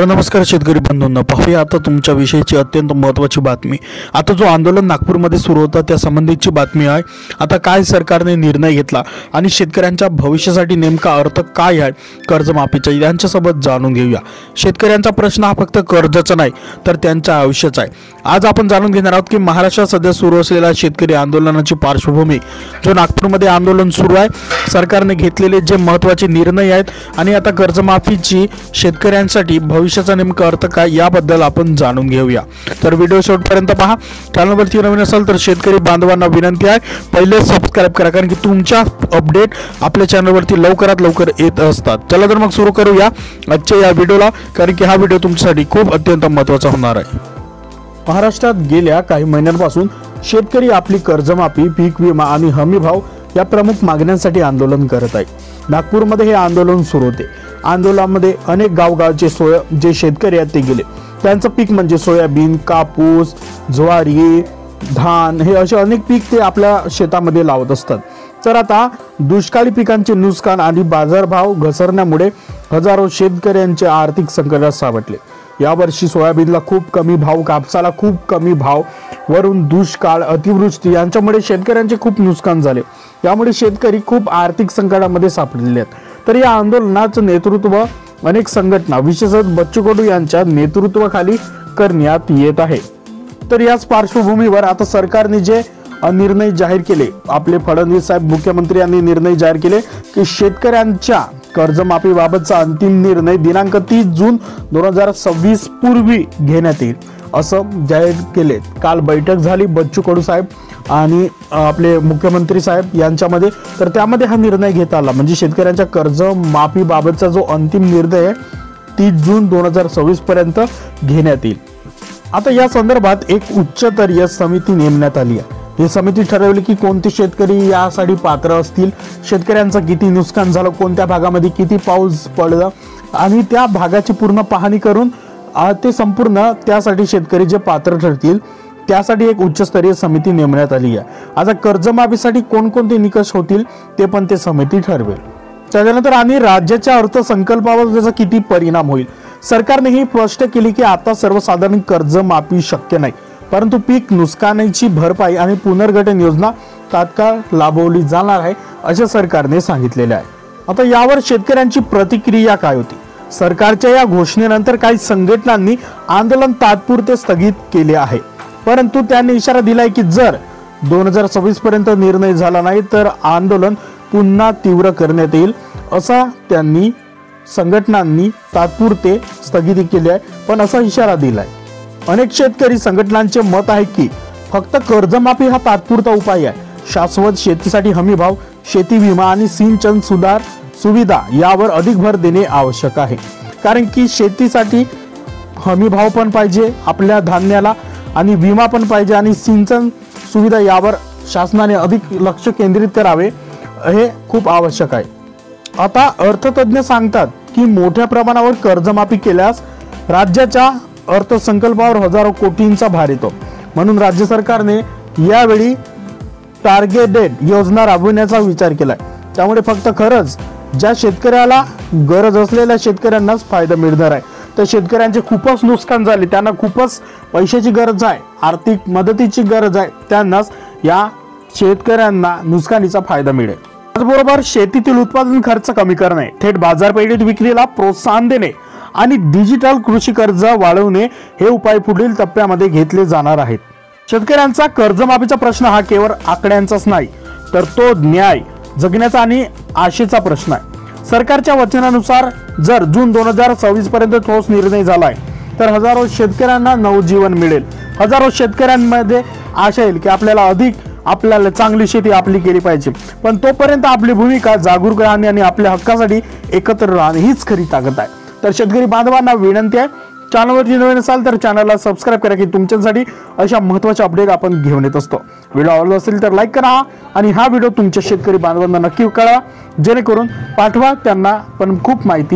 तर नमस्कार शेतकरी बंधूंनो, पाहूया आता तुमच्या विषयीची अत्यंत महत्त्वाची बातमी। आता जो आंदोलन नागपूरमध्ये सुरू होता त्या संबंधीची बातमी आहे। आता काय सरकारने निर्णय घेतला आणि शेतकऱ्यांच्या भविष्यासाठी नेमका अर्थ काय आहे कर्जमाफीचा यांच्यासोबत जाणून घेऊया। शेतकऱ्यांचा प्रश्न हा फक्त कर्जाचा नाही तर त्यांच्या आयुष्याचा आहे। आज आपण जाणून घेणार आहोत की महाराष्ट्रात सध्या सुरू असलेल्या शेतकरी आंदोलनाची पार्श्वभूमी, जो नागपूरमध्ये आंदोलन सुरू आहे, सरकारने घेतलेले जे महत्त्वाचे निर्णय आहेत आणि आता कर्जमाफीची शेतकऱ्यांसाठी भविष्याचा नेमका अर्थ काय याबद्दल आपण जाणून घेऊया। तर व्हिडिओ शेवटपर्यंत पहा। चॅनलवरती नवीन असाल तर शेतकरी बांधवांना विनंती आहे, पहिले सबस्क्राइब करा, कारण की तुमच्या अपडेट आपल्या चॅनलवरती लवकरात लवकर येत असतात। चला तर मग सुरू करूया आजच्या या व्हिडिओला, कारण की हा व्हिडिओ तुमच्यासाठी खूप अत्यंत महत्त्वाचा होणार आहे। महाराष्ट्रात गेल्या काही महिन्यांपासून शेतकरी आपली कर्जमाफी, पीक विमा आणि हमी भाव या प्रमुख मागण्यांसाठी आंदोलन करत आहे। नागपूरमध्ये हे आंदोलन सुरू होते। आंदोलनामध्ये अनेक गावगावचे जे शेतकरी आहेत ते गेले। त्यांचं पीक म्हणजे सोयाबीन, कापूस, ज्वारी, धान हे असे अनेक पीक ते आपल्या शेतामध्ये लावत असतात। तर आता दुष्काळी पिकांचे नुकसान आणि बाजारभाव घसरण्यामुळे हजारो शेतकऱ्यांचे आर्थिक संकटात सापडले। यावर्षी सोयाबीनला खूप कमी भाव, कापसाला खूप कमी भाव, वरून दुष्काळ, अतिवृष्टी यांच्यामुळे शेतकऱ्यांचे खूप नुकसान झाले। यामुळे शेतकरी खूप आर्थिक संकटामध्ये सापडलेले आहेत। तर या आंदोलनाचं नेतृत्व अनेक संघटना, विशेषतः बच्चू कडू यांच्या नेतृत्वाखाली करण्यात येत आहे। तर याच पार्श्वभूमीवर आता सरकारने जे निर्णय जाहीर केले, आपले फडणवीस साहेब मुख्यमंत्री यांनी निर्णय जाहीर केले की शेतकऱ्यांच्या कर्जमाफीबाबतचा अंतिम निर्णय दिनांक 30 जून 2026 पूर्वी घेण्यात येईल असं जाहीर केले। काल बैठक झाली बच्चू कडू साहेब आणि आपले मुख्यमंत्री साहेब यांच्यामध्ये, तर त्यामध्ये हा निर्णय घेता आला। म्हणजे शेतकऱ्यांच्या कर्जमाफीबाबतचा जो अंतिम निर्णय आहे 30 जून 2026 पर्यंत घेण्यात येईल। आता या संदर्भात एक उच्चस्तरीय समिती नेमण्यात आली आहे। ही समिती ठरवली की कोणते शेतकरी यासाठी पात्र असतील, शेतकऱ्यांचं किती नुकसान झालं, कोणत्या भागामध्ये किती पाऊस पडला आणि त्या भागाची पूर्ण पाहणी करून ते संपूर्ण त्यासाठी शेतकरी जे पात्र ठरतील त्यासाठी एक उच्चस्तरीय समिती नेमण्यात आली आहे। आता कर्जमाफीसाठी कोणकोणते निकष होतील ते पण ते समिती ठरवेल। त्यानंतर आणि राज्याच्या अर्थसंकल्पावर त्याचा किती परिणाम होईल। सरकारने ही स्पष्ट केली की आता सर्वसाधारण कर्जमाफी शक्य नाही, परंतु पीक नुकसानीची भरपाई आणि पुनर्गठन योजना तात्काळ राबवली जाणार आहे असे सरकारने सांगितलेले आहे। आता यावर शेतकऱ्यांची प्रतिक्रिया काय होती? सरकारच्या या घोषणेनंतर काही संघटनांनी आंदोलन तात्पुरते स्थगित केले आहे, परंतु त्यांनी इशारा दिलाय की जर 2026 पर्यंत निर्णय झाला नाही तर आंदोलन पुन्हा तीव्र करण्यात येईल असा त्यांनी संघटनांनी तात्पुरते स्थगिती केली आहे, पण असा इशारा दिलाय। अनेक शेतकरी संघटनांचे मत आहे की फक्त कर्जमाफी हा तात्पुरता उपाय आहे। शाश्वत शेतीसाठी हमी भाव, शेती विमा आणि सिंचन सुविधा यावर अधिक भर देणे आवश्यक आहे, कारण की शेतीसाठी हमी भाव पण पाहिजे आपल्या धान्याला, आणि विमा पण पाहिजे, आणि सिंचन सुविधा यावर शासनाने अधिक लक्ष केंद्रित करावे हे खूप आवश्यक आहे। आता अर्थतज्ञ सांगतात की मोठ्या प्रमाणावर कर्जमाफी केल्यास राज्याच्या अर्थसंकल्पावर हजारो कोटींचा भार येतो, म्हणून राज्य सरकारने यावेळी टार्गेटेड योजना राबवण्याचा विचार केलाय। त्यामुळे फक्त खरंच ज्या शेतकऱ्याला गरज असलेल्या शेतकऱ्यांनाच फायदा मिळणार आहे। तर शेतकऱ्यांचे खूपच नुकसान झाले, त्यांना खूपच पैशाची गरज आहे, आर्थिक मदतीची गरज आहे, त्यांनाच या शेतकऱ्यांना नुकसानीचा फायदा मिळेल। त्याचबरोबर शेतीतील उत्पादन खर्च कमी करणे, थेट बाजारपेठेत विक्रीला प्रोत्साहन देणे आणि डिजिटल कृषी कर्ज वाढवणे हे उपाय पुढील टप्प्यामध्ये घेतले जाणार आहेत। शेतकऱ्यांचा कर्जमाफीचा प्रश्न हा केवळ आकड्यांचाच नाही, तर तो न्याय जगण्याचा आणि आशेचा प्रश्न आहे। सरकारच्या वचनानुसार जर जून 2026 पर्यंत ठोस निर्णय झालाय तर हजारो शेतकऱ्यांना नवजीवन मिळेल। हजारो शेतकऱ्यांमध्ये आशा येईल की आपल्याला चांगली शेती आपली केली पाहिजे, पण तोपर्यंत आपली भूमिका जागरूक राहणे आणि आपल्या हक्कासाठी एकत्र राहणे हीच खरी ताकद आहे। तर शेतकरी बांधवांना विनंती आहे, चॅनलवरती नवीन असाल तर चॅनलला सबस्क्राइब करा, की तुमच्यासाठी अशा महत्त्वाच्या अपडेट आपण घेऊन येत असतो। व्हिडिओ आवडला असेल तर लाईक करा आणि हा व्हिडिओ तुमच्या शेतकरी बांधवांना नक्की कळवा, जेणेकरून पाठवा, त्यांना पण खूप माहिती